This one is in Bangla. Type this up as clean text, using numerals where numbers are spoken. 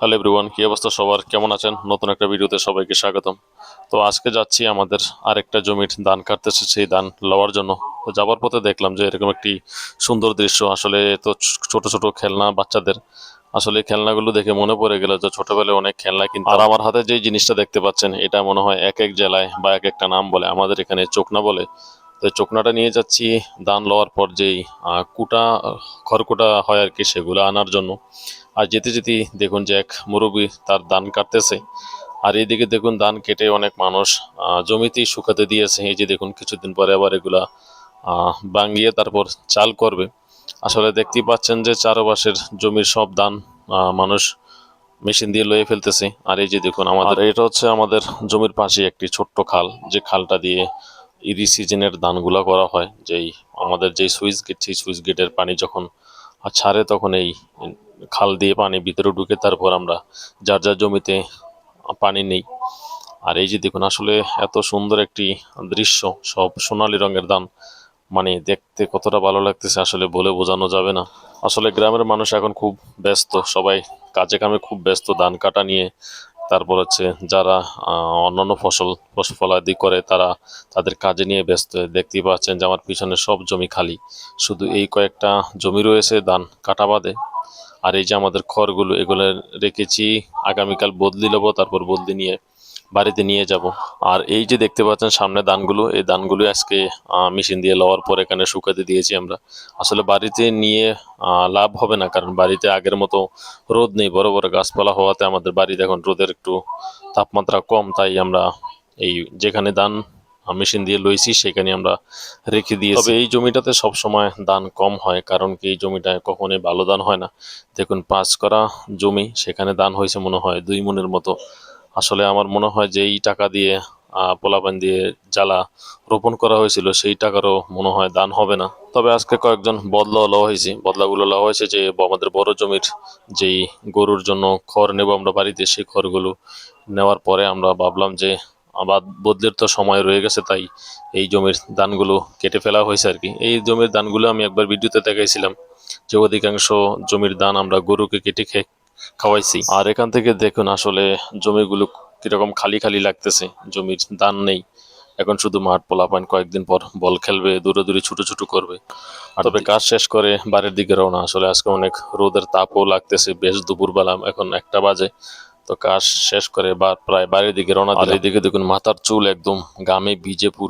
হ্যালো এভরিওয়ান, কি অবস্থা সবার? কেমন আছেন? নতুন একটা ভিডিওতে সবাইকে স্বাগতম। তো আজকে যাচ্ছি আমাদের আরেকটা জমির ধান কাটতেছে, সেই ধান লওয়ার জন্য। তো যাবার পথে দেখলাম যে এরকম একটি সুন্দর দৃশ্য। আসলে তো ছোট ছোট খেলনা বাচ্চাদের, আসলে এই খেলনাগুলো দেখে মনে পড়ে গেল যে ছোটবেলায় অনেক খেলনা কিন্তু। আর আমার হাতে যে জিনিসটা দেখতে পাচ্ছেন, এটা মনে হয় এক এক জেলায় বা এক একটা নাম বলে, আমাদের এখানে চোকনা বলে। তো এই চোকনাটা নিয়ে যাচ্ছি ধান লওয়ার পর যেই কুটা খড়কুটা হয় আর কি, সেগুলো আনার জন্য। আর যেতে যেতে দেখুন যে এক মুরব্বী তার ধান কাটতেছে। আর এইদিকে দেখুন ধান কেটে অনেক মানুষ জমিতেই শুকাতে দিয়েছে। এই যে দেখুন কিছুদিন পরে আবার এগুলা ভাঙিয়ে তারপর চাল করবে। আসলে দেখতেই পাচ্ছেন যে চারপাশের জমির সব ধান মানুষ মেশিন দিয়ে লয়ে ফেলতেছে। আর এই যে দেখুন আমাদের এটা হচ্ছে আমাদের জমির পাশে একটি ছোট্ট খাল, যে খালটা দিয়ে ইরি সিজনের ধানগুলা করা হয়। যেই আমাদের যেই সুইচ গেট, সেই সুইচ গেটের পানি যখন ছাড়ে তখন এই খাল দিয়ে পানি ভিতরে ঢুকে তারপর আমরা যার যার জমিতে পানি নেই। আর এই যে দেখুন আসলে এত সুন্দর একটি দৃশ্য, সব সোনালী রঙের ধান, মানে দেখতে কতটা ভালো লাগতেছে আসলে বলে বোঝানো যাবে না। আসলে গ্রামের মানুষ এখন খুব ব্যস্ত, সবাই কাজে কামে খুব ব্যস্ত ধান কাটা নিয়ে। তারপর হচ্ছে যারা অন্যান্য ফলাদি করে, তারা তাদের কাজে নিয়ে ব্যস্ত। দেখতেই পাচ্ছেন যে আমার পিছনে সব জমি খালি, শুধু এই কয়েকটা জমি রয়েছে ধান কাটা বাদে। আর এই যে আমাদের খড়গুলো, এগুলো রেখেছি, আগামীকাল বদলি নেবো, তারপর বদলি নিয়ে বাড়িতে নিয়ে যাব। আর এই যে দেখতে পাচ্ছেন সামনে ধানগুলো, এই ধানগুলো আজকে মেশিন দিয়ে লওয়ার পর এখানে শুকাতে দিয়েছি আমরা। আসলে বাড়িতে নিয়ে লাভ হবে না, কারণ বাড়িতে আগের মতো রোদ নেই। বড় বড় গাছপালা হওয়াতে আমাদের বাড়িতে এখন রোদের একটু তাপমাত্রা কম, তাই আমরা এই যেখানে ধান মেশিন দিয়ে লইছি সেখানে আমরা রেখে দিয়েছি। তবে এই জমিটাতে সব সময় ধান কম হয়, কারণ কি এই জমিটায় কখনোই ভালো ধান হয় না। দেখুন 5 করা জমি, সেখানে ধান হয়েছে মনে হয় 2 মণের মতো। আসলে আমার মনে হয় যে এই টাকা দিয়ে পোলাপান দিয়ে জ্বালা রোপণ করা হয়েছিল, সেই টাকারও মনে হয় দান হবে না। তবে আজকে কয়েকজন বদলাও লওয়া হয়েছে, বদলাগুলো লওয়া হয়েছে যে আমাদের বড় জমির যেই গরুর জন্য খড় নেব আমরা বাড়িতে, সেই খড়গুলো নেওয়ার পরে আমরা ভাবলাম যে আবার বদলের তো সময় রয়ে গেছে, তাই এই জমির ধানগুলো কেটে ফেলা হয়েছে আর কি। এই জমির ধানগুলো আমি একবার ভিডিওতে দেখাইছিলাম যে অধিকাংশ জমির ধান আমরা গরুকে কেটে খাওয়াইছি। আর এখান থেকে দেখুন আসলে জমিগুলো কিরকম খালি খালি লাগতেছে, জমির ধান নেই। এখন শুধু মাঠ, পোলাপান কয়েকদিন পর বল খেলবে, দূরে ছোট ছোট করবে। আর তবে কাজ শেষ করে বাড়ির দিকে রওনা। আসলে আজকে অনেক রোদের তাপও লাগতেছে, বেশ দুপুরবেলা, এখন 1টা বাজে। তো কাজ শেষ করে প্রায় বাড়ির দিকে রওনা দিলাম। আর এদিকে দেখুন মাথার চুল একদম ঘামে ভিজে পুরো।